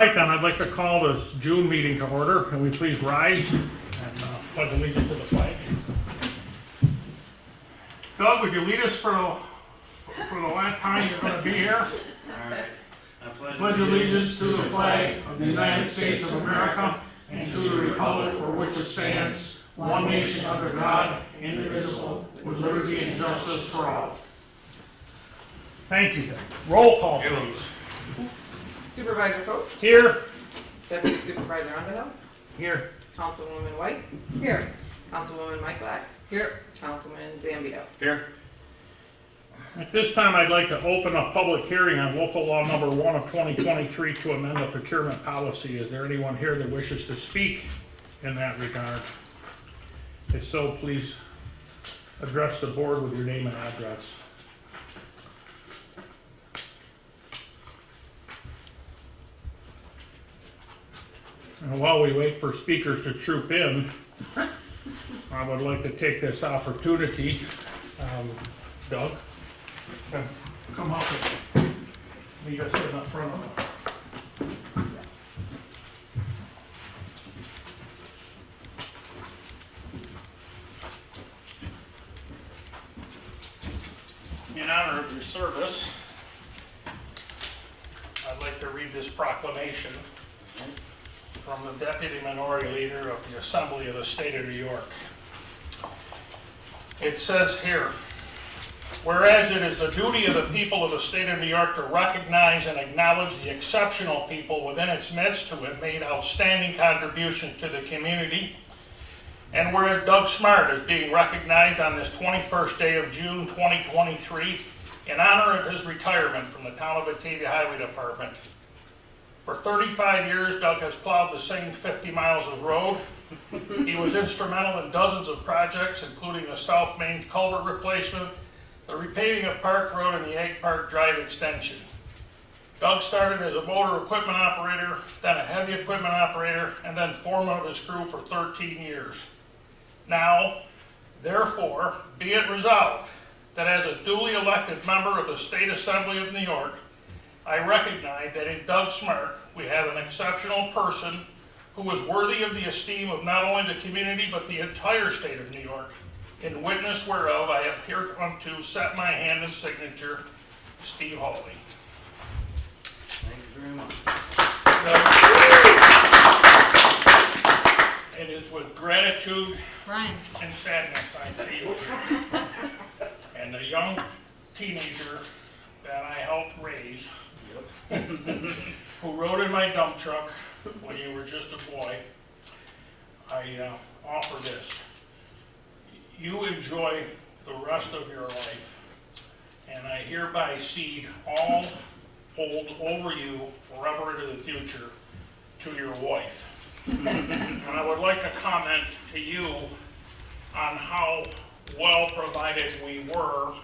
Right then, I'd like to call this June meeting to order. Can we please rise and pledge allegiance to the flag? Doug, would you lead us for the last time you're going to be here? All right. I Pledge allegiance to the flag of the United States of America and to the republic for which it stands, one nation under God, indivisible, with liberty and justice for all. Thank you. Roll call, please. Supervisor Coast? Here. Deputy Supervisor Underhill? Here. Councilwoman White? Here. Councilwoman Mike Black? Here. Councilman Zambito? Here. At this time, I'd like to open a public hearing on local law number 1 of 2023 to amend the procurement policy. Is there anyone here that wishes to speak in that regard? If so, please address the board with your name and address. And while we wait for speakers to troop in, I would like to take this opportunity, Doug, to come up and meet us in the front of the... In honor of your service, I'd like to read this proclamation from the Deputy Minority Leader of the Assembly of the State of New York. It says here, whereas it is the duty of the people of the State of New York to recognize and acknowledge the exceptional people within its midst who have made outstanding contributions to the community, and whereas Doug Smart is being recognized on this 21st day of June 2023 in honor of his retirement from the Town of Batavia Highway Department. For 35 years, Doug has plowed the same 50 miles of road. He was instrumental in dozens of projects, including the South Main culvert replacement, the repaving of Park Road, and the Egg Park Drive extension. Doug started as a motor equipment operator, then a heavy equipment operator, and then foreman of his crew for 13 years. Now, therefore, be it resolved that as a duly elected member of the State Assembly of New York, I recognize that in Doug Smart, we have an exceptional person who is worthy of the esteem of not only the community, but the entire state of New York. In witness whereof, I have hereunto set my hand and signature, Steve Hawley. Thank you very much. It is with gratitude and sadness I see you. And the young teenager that I helped raise, who rode in my dump truck when you were just a boy, I offer this. You enjoy the rest of your life, and I hereby cede all hold over you forever into the future to your wife. And I would like to comment to you on how well provided we were,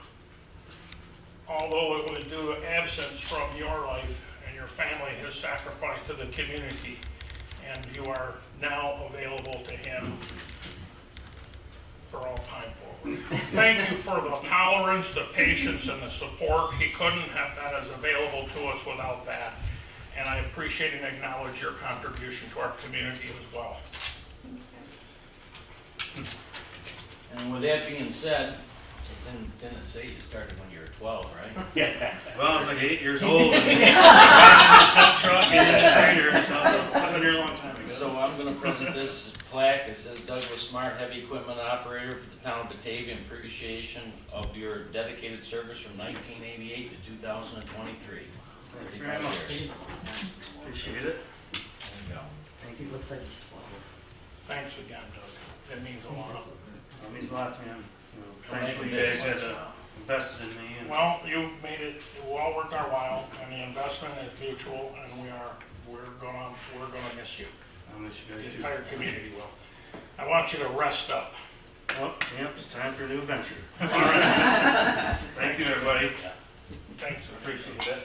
although it was due to absence from your life, and your family has sacrificed to the community, and you are now available to him for all time forward. Thank you for the tolerance, the patience, and the support. He couldn't have that as available to us without that, and I appreciate and acknowledge your contribution to our community as well. And with that being said, didn't it say you started when you were 12, right? Yeah. Well, I was like 8 years old and riding in this dump truck and then a grader, so I've been here a long time ago. So I'm going to present this plaque. It says Douglas Smart, heavy equipment operator for the town of Batavia, in appreciation of your dedicated service from 1988 to 2023. Thank you very much. Appreciate it. There you go. Thank you. Looks like it's 12. Thanks again, Doug. It means a lot. It means a lot to me. Thankful you guys had invested in me. And Well, you've made it well worth our while, and the investment is mutual, and we're gonna miss you. I'll miss you The guys too. entire community will. I want you to rest up. Well, yep, it's time for a new adventure. All right. Thank you, everybody. Thanks. Appreciate it.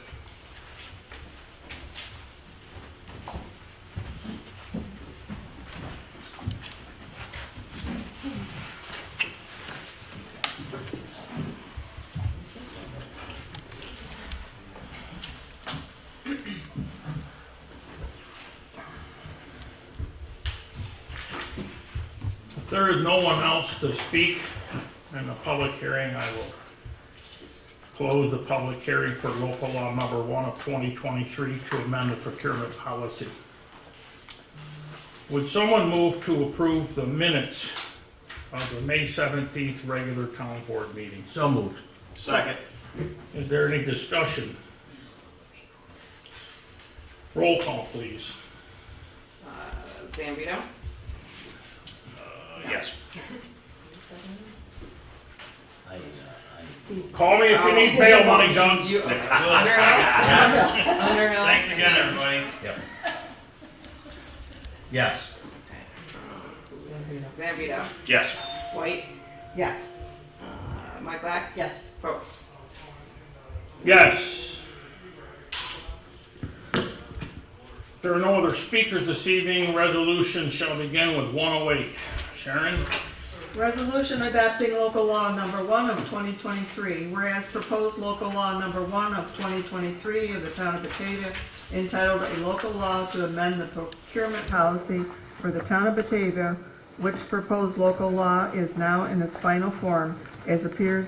If there is no one else to speak in the public hearing, I will close the public hearing for local law number 1 of 2023 to amend the procurement policy. Would someone move to approve the minutes of the May 17th regular town board meeting? So moved. Second. Is there any discussion? Roll call, please. Zambito, Yes. Call me if you need bail money, Doug. you, Yes. Underhill. Thanks again, everybody. Yep. Yes. Zambito, Yes. White, Yes. Mike Black, Yes. Post. Yes. If there are no other speakers this evening, resolution shall begin with 108. Sharon? Resolution adopting local law number 1 of 2023, whereas proposed local law number 1 of 2023 of the town of Batavia entitled a local law to amend the procurement policy for the town of Batavia, which proposed local law is now in its final form, as appears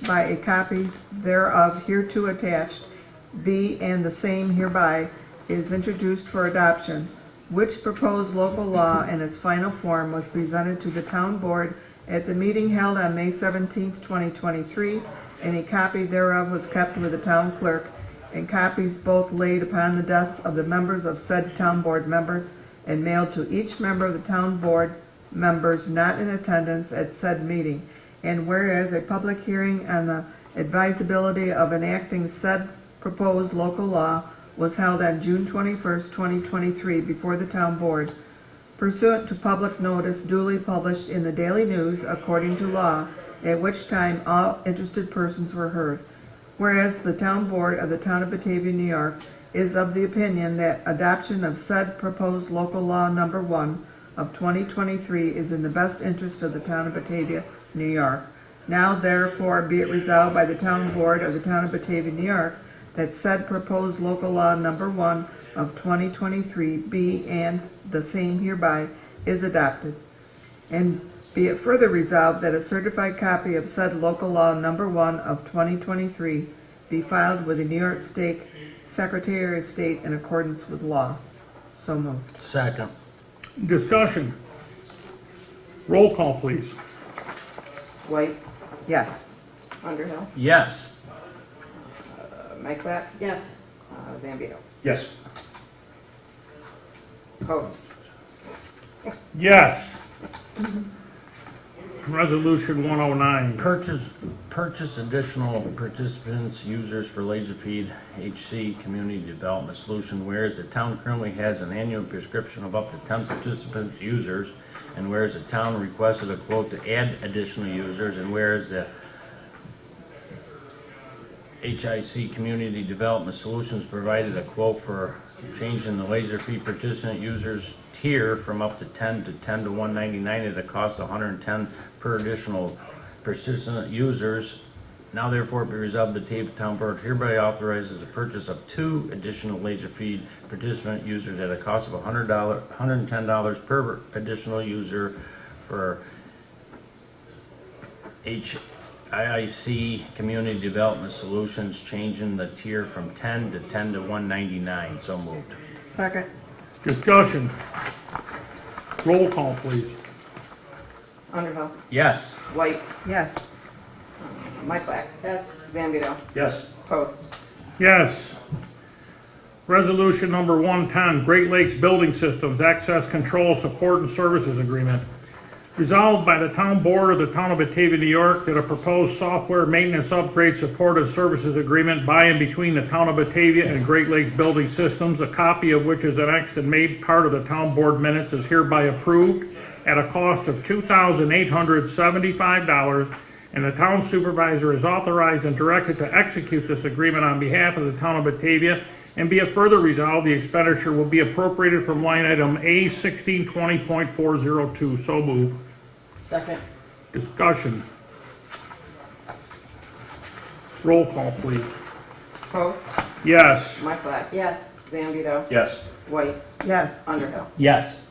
by a copy thereof hereto attached, be and the same hereby is introduced for adoption, which proposed local law in its final form was presented to the town board at the meeting held on May 17th, 2023, and a copy thereof was kept with the town clerk, and copies both laid upon the desks of the members of said town board members and mailed to each member of the town board members not in attendance at said meeting. And whereas a public hearing on the advisability of enacting said proposed local law was held on June 21st, 2023 before the town board, pursuant to public notice duly published in the Daily News according to law, at which time all interested persons were heard. Whereas the town board of the town of Batavia, New York is of the opinion that adoption of said proposed local law number 1 of 2023 is in the best interest of the town of Batavia, New York. Now therefore be it resolved by the town board of the town of Batavia, New York, that said proposed local law number 1 of 2023 be and the same hereby is adopted. And be it further resolved that a certified copy of said local law number 1 of 2023 be filed with the New York State Secretary of State in accordance with law. So moved. Second. Discussion. Roll call, please. White, Yes. Underhill, Yes. Mike Black, Yes. Zambito, Yes. Post. Yes. Resolution 109. Purchase additional participants, users for Laserfiche HC Community Development Solution, whereas the town currently has an annual prescription of up to 10 participants, users, and whereas the town requested a quote to add additional users, and whereas the HIC Community Development Solutions provided a quote for changing the Laserfiche participant users tier from up to 10 to 199 at a cost of 110 per additional participant users. Now therefore be resolved, the Batavia Town Board hereby authorizes the purchase of 2 additional Laserfiche participant users at a cost of $110 per additional user for IIC Community Development Solutions, changing the tier from 10 to 199. So moved. Second. Discussion. Roll call, please. Underhill, Yes. White, Yes. Mike Black, Yes. Zambito, Yes. Post. Yes. Resolution number 110, Great Lakes Building Systems Access Control Support and Services Agreement. Resolved by the Town Board of the Town of Batavia, New York, that a proposed software maintenance upgrade support and services agreement by and between the Town of Batavia and Great Lakes Building Systems, a copy of which is annexed and made part of the Town Board minutes, is hereby approved at a cost of $2,875, and the Town Supervisor is authorized and directed to execute this agreement on behalf of the Town of Batavia, and be it further resolved, the expenditure will be appropriated from line item A 1620.402. So moved. Second. Discussion. Roll call, please. Post, Yes. Mike Black, Yes. Zambito, Yes. White, Yes. Underhill. Yes.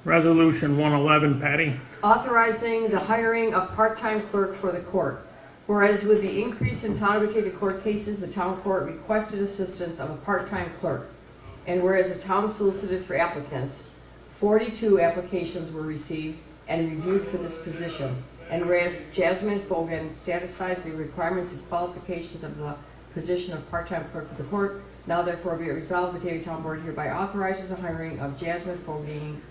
Resolution 111, Patty. Authorizing the hiring of part-time clerk for the court. Whereas with the increase in town of Batavia court cases, the town court requested assistance of a part-time clerk. And whereas the town solicited for applicants, 42 applications were received and reviewed for this position. And whereas Jasmine Fogan satisfies the requirements and qualifications of the position of part-time clerk for the court, now therefore be it resolved, the Batavia Town Board hereby authorizes the hiring of Jasmine Fogan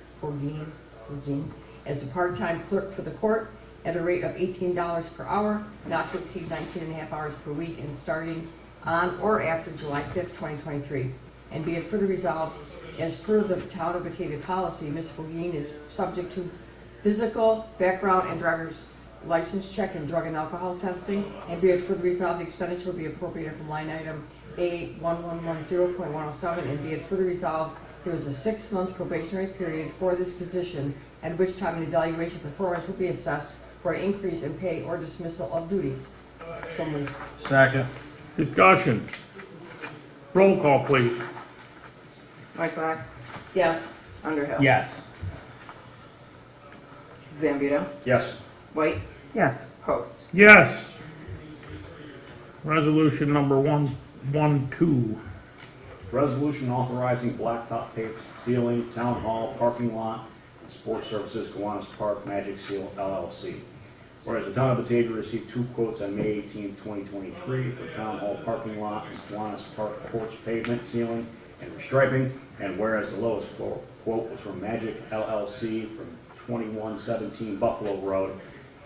as a part-time clerk for the court at a rate of $18 per hour, not to exceed 19.5 hours per week, and starting on or after July 5th, 2023. And be it further resolved, as per the Town of Batavia policy, Ms. Fogan is subject to physical, background, and driver's license check and drug and alcohol testing. And be it further resolved, the expenditure will be appropriated from line item A1110.107. And be it further resolved, there is a 6-month probationary period for this position, at which time an evaluation performance will be assessed for an increase in pay or dismissal of duties. So moved. Second. Discussion. Roll call, please. Mike Black, Yes. Underhill. Yes. Zambito, Yes. White, Yes. Post. Yes. Resolution number 112. Resolution authorizing blacktop paved ceiling, town hall, parking lot, and sports services, Kiwanis Park, Magic Seal LLC. Whereas the town of Batavia received 2 quotes on May 18, 2023 for town hall parking lot and Kiwanis Park porch pavement sealing and restriping, and whereas the lowest quote was from Magic LLC from 2117 Buffalo Road,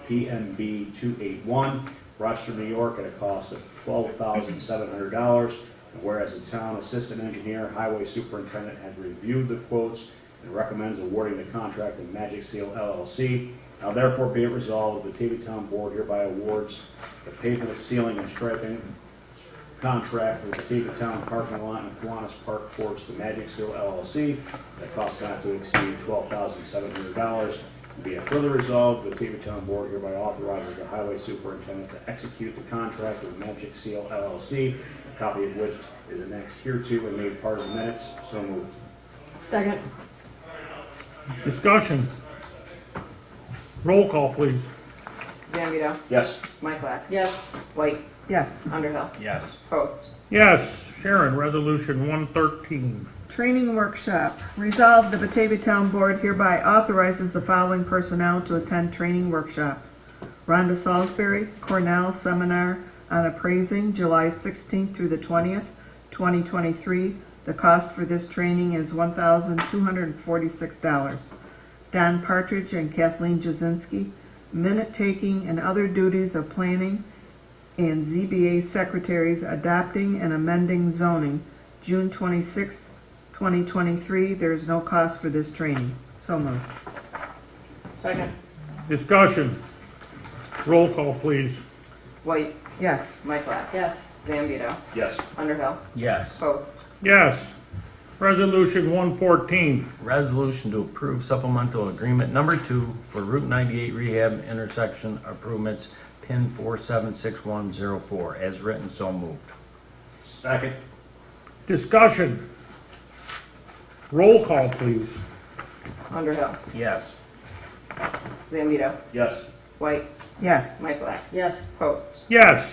PMB 281, Rochester, New York, at a cost of $12,700. And whereas the town assistant engineer, highway superintendent, has reviewed the quotes and recommends awarding the contract to Magic Seal LLC. Now therefore be it resolved, the Batavia Town Board hereby awards the pavement, sealing, and striping contract for the Batavia Town parking lot and Kiwanis Park porch to Magic Seal LLC at a cost not to exceed $12,700. Be it further resolved, the Batavia Town Board hereby authorizes the highway superintendent to execute the contract with Magic Seal LLC, a copy of which is annexed hereto and made part of the minutes. So moved. Second. Discussion. Roll call, please. Zambito, Yes. Mike Black, Yes. White, Yes. Underhill, Yes. Post. Yes. Sharon, Resolution 113. Training workshop. Resolved, the Batavia Town Board hereby authorizes the following personnel to attend training workshops. Rhonda Salisbury, Cornell Seminar on Appraising, July 16th through the 20th, 2023. The cost for this training is $1,246. Don Partridge and Kathleen Jasinski, minute taking and other duties of planning and ZBA secretaries adopting and amending zoning, June 26, 2023. There is no cost for this training. So moved. Second. Discussion. Roll call, please. White, Yes. Mike Black, Yes. Zambito, Yes. Underhill, Yes. Post. Yes. Resolution 114. Resolution to approve supplemental agreement number 2 for Route 98 rehab intersection improvements, pin 476104, as written. So moved. Second. Discussion. Roll call, please. Underhill, Yes. Zambito, Yes. White, Yes. Mike Black, Yes. Post. Yes.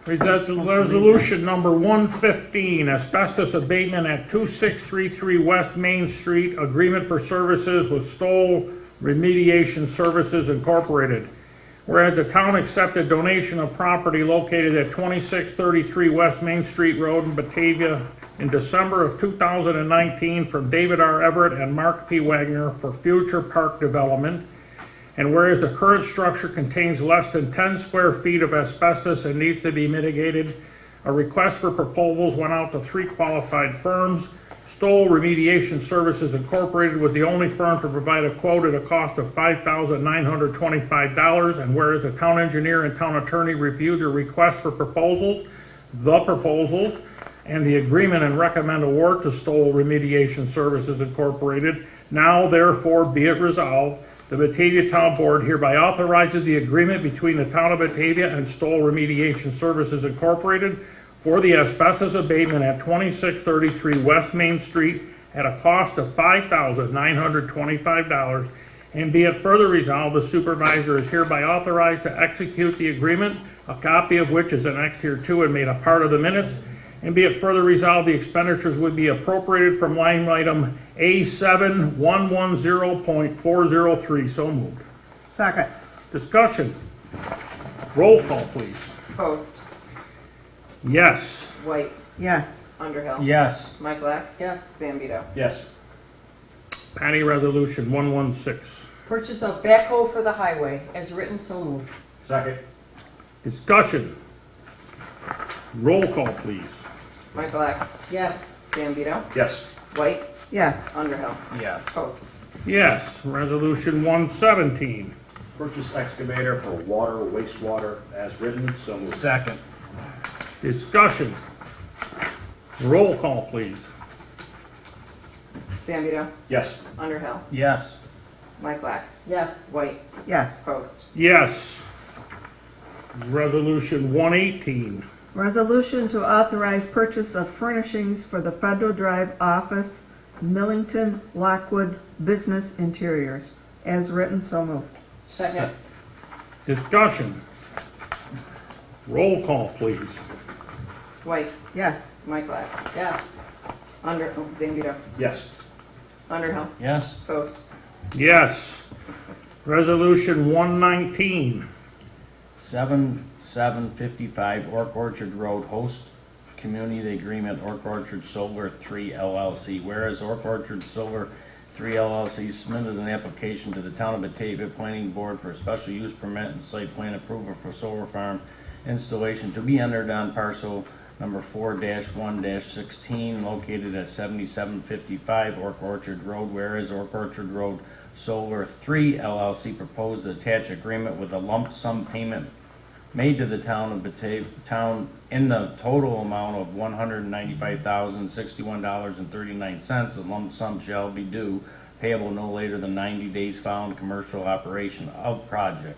Resolution number 115, asbestos abatement at 2633 West Main Street, agreement for services with Stoll Remediation Services Incorporated. Whereas the town accepted donation of property located at 2633 West Main Street Road in Batavia in December of 2019 from David R. Everett and Mark P. Wagner for future park development. And whereas the current structure contains less than 10 square feet of asbestos and needs to be mitigated, a request for proposals went out to 3 qualified firms. Stoll Remediation Services Incorporated was the only firm to provide a quote at a cost of $5,925. And whereas the town engineer and town attorney reviewed the request for proposals, and the agreement and recommend award to Stoll Remediation Services Incorporated, now therefore be it resolved, the Batavia Town Board hereby authorizes the agreement between the Town of Batavia and Stoll Remediation Services Incorporated for the asbestos abatement at 2633 West Main Street at a cost of $5,925. And be it further resolved, the supervisor is hereby authorized to execute the agreement, a copy of which is annexed here to and made a part of the minutes. And be it further resolved, the expenditures would be appropriated from line item A7110.403. So moved. Second. Discussion. Roll call, please. Post. Yes. White. Yes. Underhill. Yes. Michaelak. Yes. Zambito. Yes. Patty Resolution 116. Purchase of backhoe for the highway, as written, so moved. Second. Discussion. Roll call, please. Michaelak. Yes. Zambito. Yes. White. Yes. Underhill. Yes. Post. Yes. Resolution 117. Purchase excavator for water, wastewater, as written. So moved. Second. Discussion. Roll call, please. Zambito. Yes. Underhill. Yes. Michaelak. Yes. White. Yes. Post. Yes. Resolution 118. Resolution to authorize purchase of furnishings for the Federal Drive Office, Millington, Lockwood Business Interiors. As written, so moved. Second. Discussion. Roll call, please. White. Yes. Michaelak. Yes. Zambito. Yes. Underhill. Yes. Post. Yes. Resolution 119. 7755 Ork Orchard Road Host Community Agreement Ork Orchard Solar 3 LLC. Whereas Ork Orchard Solar 3 LLC submitted an application to the Town of Batavia Planning Board for a special use permit and site plan approval for solar farm installation to be entered on parcel number 4-1-16 located at 7755 Ork Orchard Road. Whereas Ork Orchard Road Solar 3 LLC proposed to attach agreement with a lump sum payment made to the town of Batavia in the total amount of $195,061.39. The lump sum shall be due, payable no later than 90 days following commercial operation of project.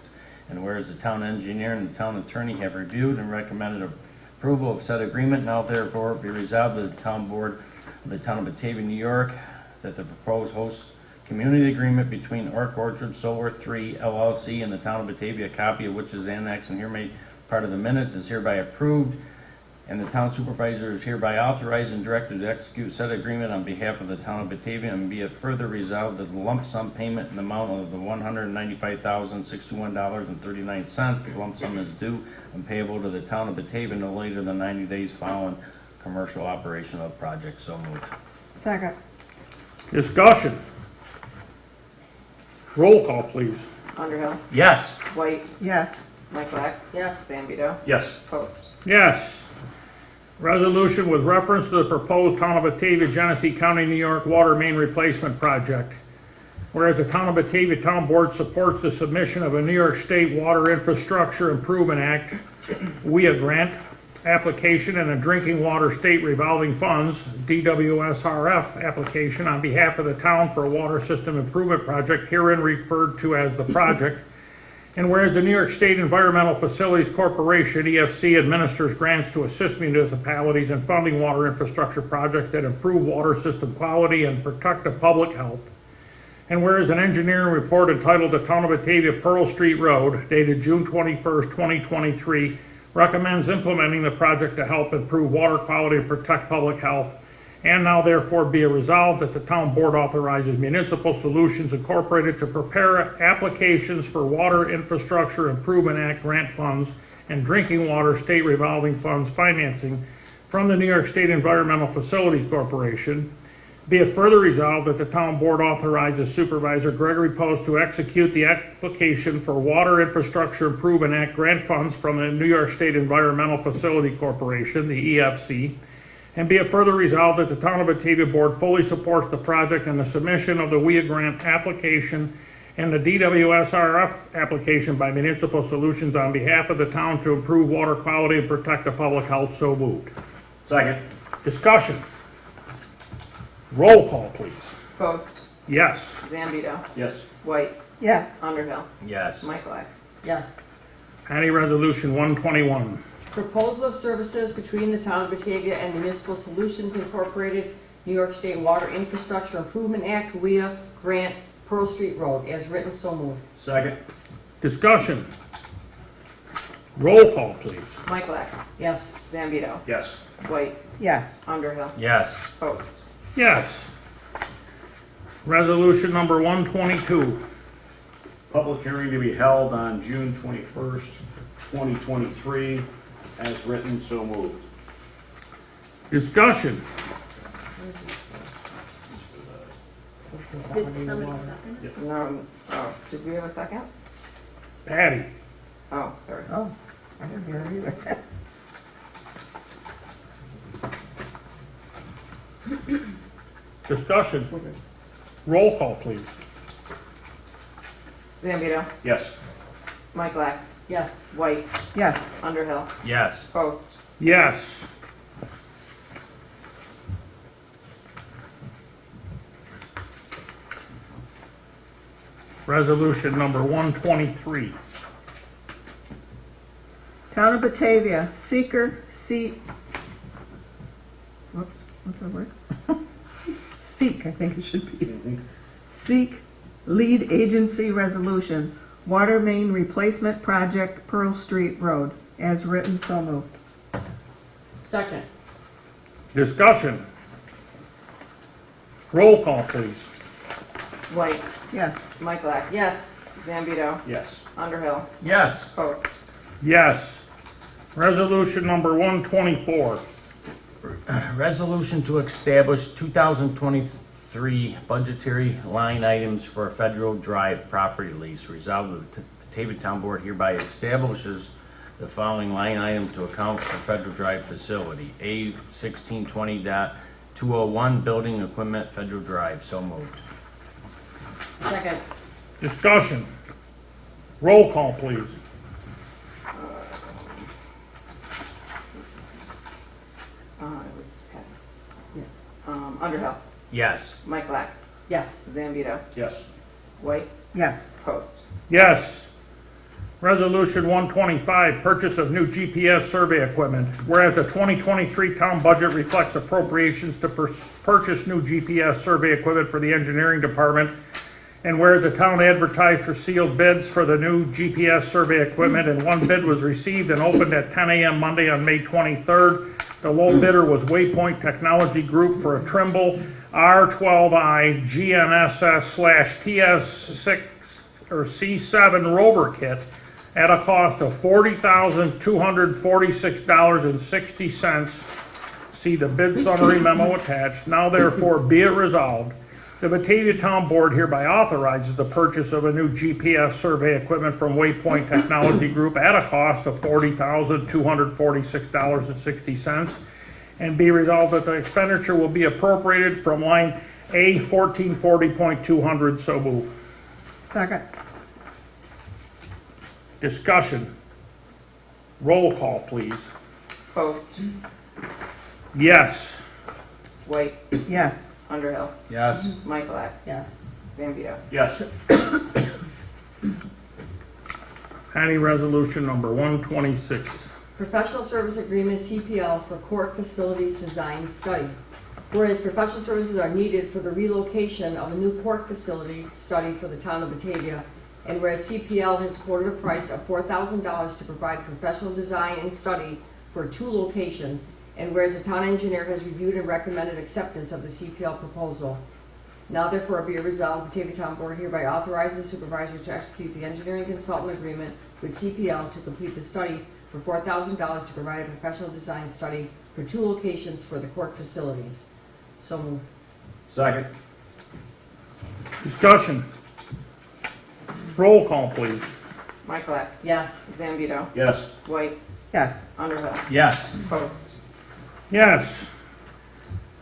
And whereas the town engineer and the town attorney have reviewed and recommended approval of said agreement, now therefore be resolved that the town board of the town of Batavia, New York, that the proposed host community agreement between Ork Orchard Solar 3 LLC and the town of Batavia, a copy of which is annexed and here made part of the minutes, is hereby approved, and the town supervisor is hereby authorized and directed to execute said agreement on behalf of the town of Batavia, and be it further resolved that the lump sum payment in the amount of the $195,061.39, the lump sum is due and payable to the town of Batavia no later than 90 days following commercial operation of project. So moved. Second. Discussion. Roll call, please. Underhill. Yes. White. Yes. Michaelak. Yes. Zambito. Yes. Post. Yes. Resolution with reference to the proposed Town of Batavia, Genesee County, New York water main replacement project. Whereas the Town of Batavia Town Board supports the submission of a New York State Water Infrastructure Improvement Act, WIA grant application and a Drinking Water State Revolving Funds, DWSRF application on behalf of the town for a water system improvement project, herein referred to as the project. And whereas the New York State Environmental Facilities Corporation, EFC, administers grants to assist municipalities in funding water infrastructure projects that improve water system quality and protect the public health. And whereas an engineering report entitled The Town of Batavia Pearl Street Road, dated June 21st, 2023, recommends implementing the project to help improve water quality and protect public health. And now therefore be it resolved that the town board authorizes Municipal Solutions Incorporated to prepare applications for Water Infrastructure Improvement Act grant funds and Drinking Water State Revolving Funds financing from the New York State Environmental Facilities Corporation. Be it further resolved that the town board authorizes Supervisor Gregory Post to execute the application for Water Infrastructure Improvement Act grant funds from the New York State Environmental Facility Corporation, the EFC. And be it further resolved that the Town of Batavia Board fully supports the project and the submission of the WIA grant application and the DWSRF application by Municipal Solutions on behalf of the town to improve water quality and protect the public health. So moved. Second. Discussion. Roll call, please. Post. Yes. Zambito. Yes. White. Yes. Underhill. Yes. Michaelak. Yes. Patty Resolution 121. Proposal of services between the Town of Batavia and Municipal Solutions Incorporated New York State Water Infrastructure Improvement Act, WIA grant, Pearl Street Road, as written, so moved. Second. Discussion. Roll call, please. Michaelak. Yes. Zambito. Yes. White. Yes. Underhill. Yes. Post. Yes. Resolution number 122. Public hearing to be held on June 21st, 2023, as written, so moved. Discussion. No, oh, did we have a second? Patty. Oh, sorry. Oh, I didn't hear it either. Discussion. Roll call, please. Zambito. Yes. Michaelak. Yes. White. Yes. Underhill. Yes. Post. Yes. Resolution number 123. Town of Batavia, seeker, whoops, what's that word? Seek, I think it should be. Seek lead agency resolution, water main replacement project, Pearl Street Road, as written, so moved. Second. Discussion. Roll call, please. White. Yes. Michaelak. Yes. Zambito. Yes. Underhill. Yes. Post. Yes. Resolution number 124. Resolution to establish 2023 budgetary line items for a Federal Drive property lease. Resolved that the Batavia Town Board hereby establishes the following line item to account for Federal Drive facility. A 1620.201 building equipment, Federal Drive. So moved. Second. Discussion. Roll call, please. It was Pat. Underhill. Yes. Michaelak. Yes. Zambito. Yes. White. Yes. Post. Yes. Resolution 125, purchase of new GPS survey equipment. Whereas the 2023 town budget reflects appropriations to purchase new GPS survey equipment for the engineering department, and whereas the town advertised for sealed bids for the new GPS survey equipment, and one bid was received and opened at 10 a.m. Monday on May 23rd. The low bidder was Waypoint Technology Group for a Trimble R12i GNSS/TS6 or C7 rover kit at a cost of $40,246.60. See the bid summary memo attached. Now therefore be it resolved, the Batavia Town Board hereby authorizes the purchase of a new GPS survey equipment from Waypoint Technology Group at a cost of $40,246.60. And be resolved that the expenditure will be appropriated from line A 1440.200. So move. Second. Discussion. Roll call, please. Post. Yes. White. Yes. Underhill. Yes. Michaelak. Yes. Zambito. Yes. Patty, resolution number 126. Professional Service Agreement, CPL, for court facilities design study. Whereas professional services are needed for the relocation of a new court facility study for the town of Batavia, and whereas CPL has quoted a price of $4,000 to provide professional design and study for 2 locations, and whereas the town engineer has reviewed and recommended acceptance of the CPL proposal. Now therefore be it resolved, the Batavia Town Board hereby authorizes the supervisor to execute the engineering consultant agreement with CPL to complete the study for $4,000 to provide a professional design study for 2 locations for the court facilities. So moved. Second. Discussion. Roll call, please. Michaelak. Yes. Zambito. Yes. White. Yes. Underhill. Yes. Post. Yes.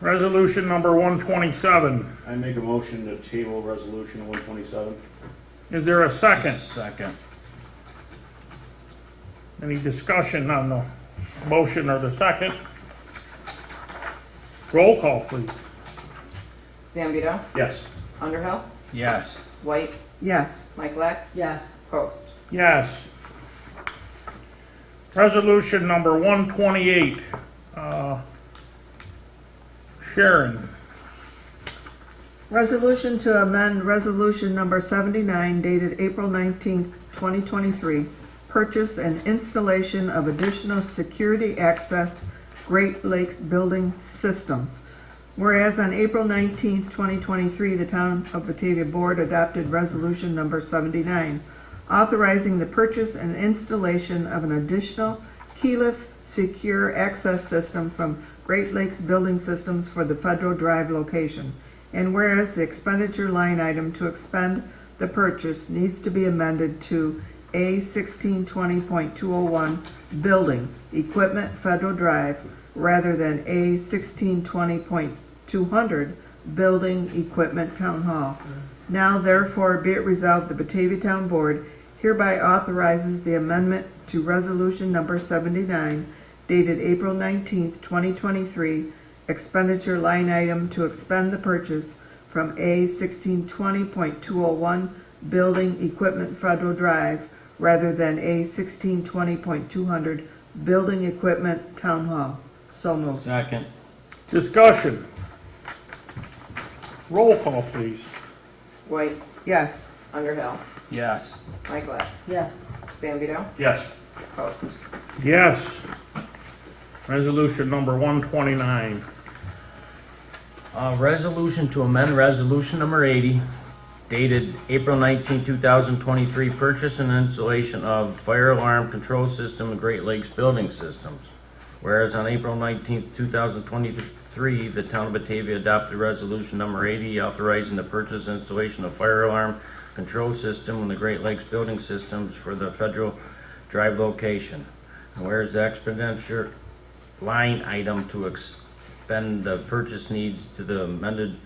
Resolution number 127. I make a motion to table resolution 127. Is there a second? Second. Any discussion on the motion or the second? Roll call, please. Zambito. Yes. Underhill. Yes. White. Yes. Michaelak. Yes. Post. Yes. Resolution number 128. Sharon. Resolution to amend Resolution Number 79 dated April 19th, 2023, purchase and installation of additional security access Great Lakes building systems. Whereas on April 19th, 2023, the Town of Batavia Board adopted Resolution Number 79, authorizing the purchase and installation of an additional keyless secure access system from Great Lakes Building Systems for the Federal Drive location. And whereas the expenditure line item to expend the purchase needs to be amended to A 1620.201 Building Equipment Federal Drive rather than A 1620.200 Building Equipment Town Hall. Now therefore be it resolved, the Batavia Town Board hereby authorizes the amendment to Resolution Number 79 dated April 19th, 2023, expenditure line item to expend the purchase from A 1620.201 Building Equipment Federal Drive rather than A 1620.200 Building Equipment Town Hall. So moved. Second. Discussion. Roll call, please. White, Yes. Underhill, Yes. Michaelak, Yeah. Zambito, Yes. Post. Yes. Resolution number 129. Resolution to amend Resolution Number 80, dated April 19, 2023, purchase and installation of fire alarm control system in Great Lakes Building Systems. Whereas on April 19, 2023, the Town of Batavia adopted Resolution Number 80, authorizing the purchase and installation of fire alarm control system in the Great Lakes Building Systems for the Federal Drive location. And whereas the expenditure line item to expend the purchase needs to the amended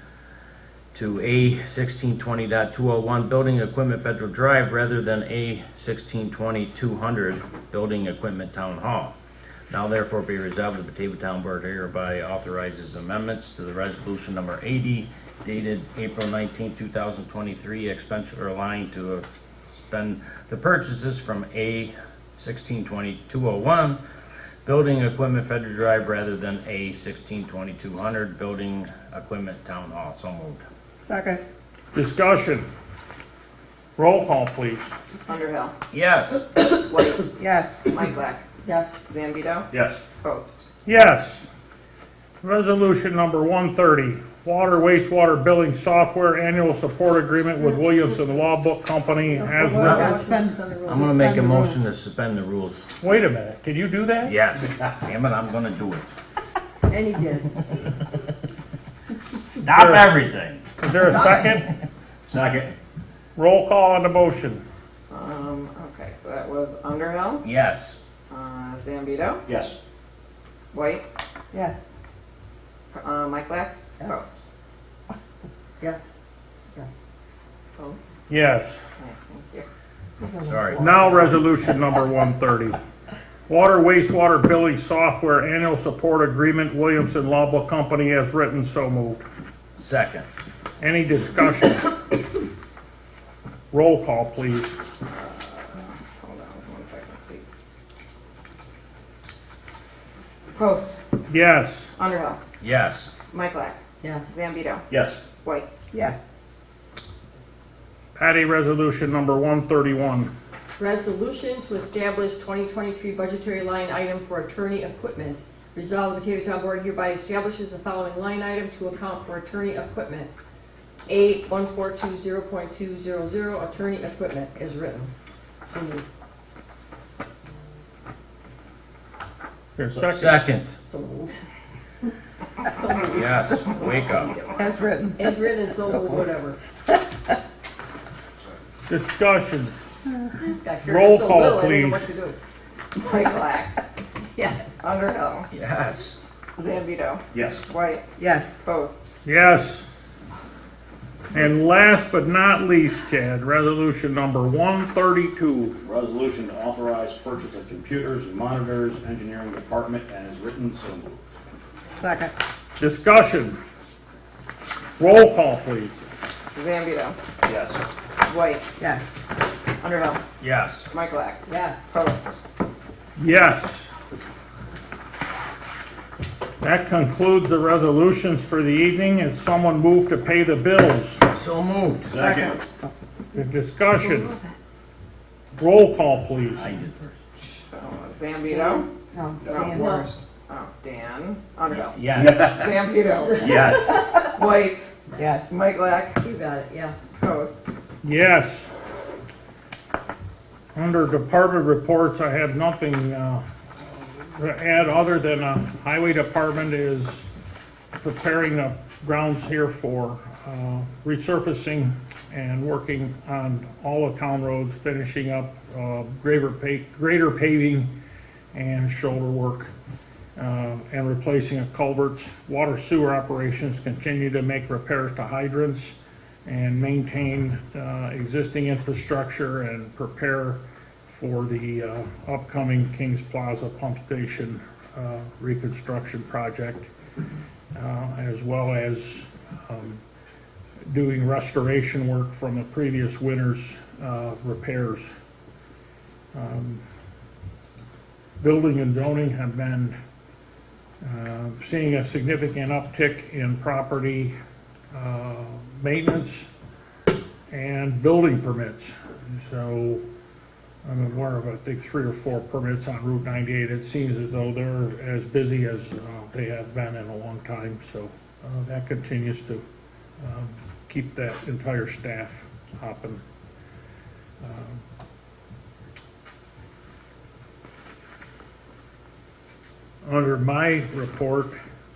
to A 1620.201 Building Equipment Federal Drive rather than A 1620.200 Building Equipment Town Hall. Now therefore be resolved, the Batavia Town Board hereby authorizes amendments to the Resolution Number 80 dated April 19, 2023, expenditure line to expend the purchases from A 1620.201 Building Equipment Federal Drive rather than A 1620.200 Building Equipment Town Hall. So moved. Second. Discussion. Roll call, please. Underhill, Yes. White, Yes. Michaelak, Yes. Zambito, Yes. Post. Yes. Resolution number 130. Water wastewater billing software annual support agreement with Williamson Law Book Company as I'm gonna make a motion to suspend the rules. Wait a minute, can you do that? Yes. Damn it, I'm gonna do it. And he did. Stop everything. Is there a second? Second. Roll call on the motion. Okay, so that was Underhill, Yes. Zambito, Yes. White, Yes. Michaelak, Yes. Post. Yes. Post. Yes. Okay, thank you. Sorry. Now resolution number 130. Water wastewater billing software annual support agreement Williamson Law Book Company as written. So moved. Second. Any discussion? Roll call, please. Hold on 1 second, please. Post, Yes. Underhill, Yes. Michaelak, Yes. Zambito, Yes. White. Yes. Patty, resolution number 131. Resolution to establish 2023 budgetary line item for attorney equipment. Resolved, the Batavia Town Board hereby establishes the following line item to account for attorney equipment. A 1420.200 attorney equipment is written. So moved. Your second. Second. So moved. Yes. Wake up. As written. As written and so moved, whatever. Discussion. Got carried Roll so call, little, I didn't know please. what to do. Michaelak, Yes. Underhill, Yes. Zambito, Yes. White, Yes. Post. Yes. And last but not least, Chad, resolution number 132. Resolution to authorize purchase of computers and monitors, engineering department, as written. So moved. Second. Discussion. Roll call, please. Zambito, Yes. White, Yes. Underhill, Yes. Michaelak, Yes. Post. Yes. That concludes the resolutions for the evening. Is someone moved to pay the bills? So moved. Second. The discussion. Roll call, please. I did first. Zambito. No, No. Oh, Dan. Underhill. Yes. Zambito. Yes. White. Yes. Mike Black. You got it, yeah. Post. Yes. Under department reports, I have nothing to add other than highway department is preparing the grounds here for resurfacing and working on all the town roads, finishing up greater paving and shoulder work, and replacing of culverts. Water sewer operations continue to make repairs to hydrants and maintain existing infrastructure and prepare for the upcoming Kings Plaza Pump Station reconstruction project, as well as doing restoration work from the previous winter's repairs. Building and zoning have been seeing a significant uptick in property maintenance and building permits. So I'm aware of, I think, 3 or 4 permits on Route 98. It seems as though they're as busy as they have been in a long time. So that continues to keep that entire staff hopping. Under my report,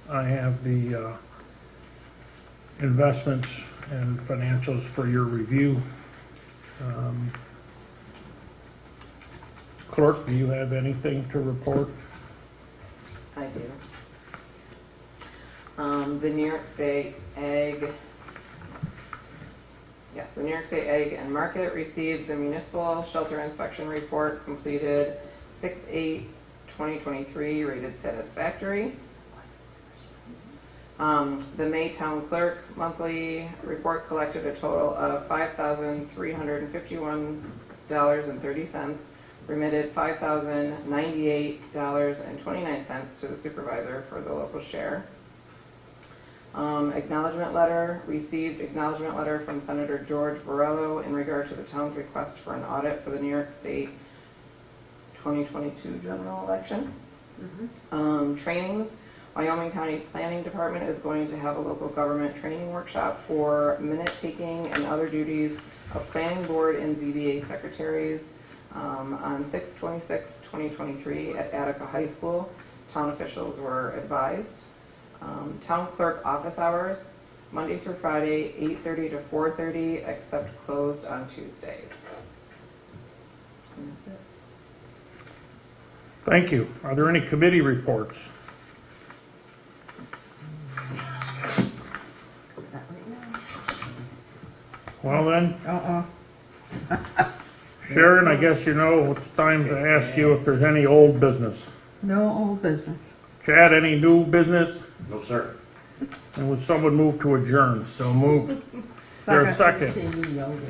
I have the investments and financials for your review. Clerk, do you have anything to report? I do. The New York State Ag, yes, the New York State Ag and Market received the municipal shelter inspection report completed 6/8/2023, rated satisfactory. The May Town Clerk monthly report collected a total of $5,351.30, remitted $5,098.29 to the supervisor for the local share. Acknowledgement letter, received acknowledgement letter from Senator George Borrello in regard to the town's request for an audit for the New York State 2022 general election. Trainings, Wyoming County Planning Department is going to have a local government training workshop for minute taking and other duties of planning board and ZBA secretaries on 6/26/2023 at Attica High School. Town officials were advised. Town clerk office hours, Monday through Friday, 8:30 to 4:30, except closed on Tuesdays. And that's it. Thank you. Are there any committee reports? Well then, Sharon, I guess you know it's time to ask you if there's any old business. No old business. Chad, any new business? No, sir. And would someone move to adjourn? So moved. Is there a second? See, you yelled at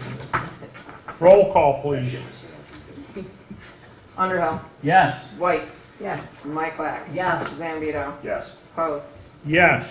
me. Roll call, please. Underhill, Yes. White, Yes. Mike Black. Yes. Zambito, Yes. Post. Yes.